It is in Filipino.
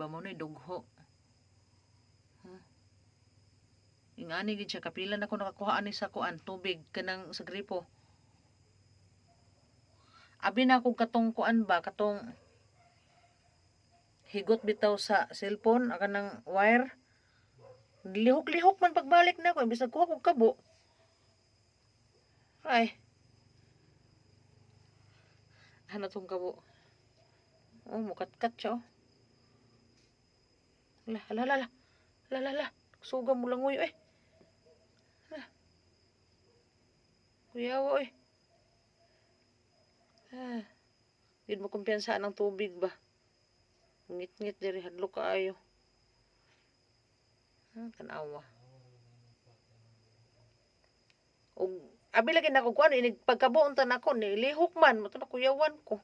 ba mo ni dugho. Ingani gid siya kapila na ko nakakuha ani sa kuan tubig kanang sa gripo. Abi na akong katong kuan ba katong higot bitaw sa cellphone kanang wire. Lihok-lihok man pagbalik na ko bisag kuha kog kabo. Ay. Ano tong kabo? Oh, mukat-kat siya. Hala. Suga mo lang uy. Kuyawa oy. Di mo kumpiyansa ng tubig ba? Ngit-ngit diri hadlok kaayo. Tanawa. Og abi lagi na ko kuan inig pagkabuon tan ako ni lihok man mo kuyawan ko.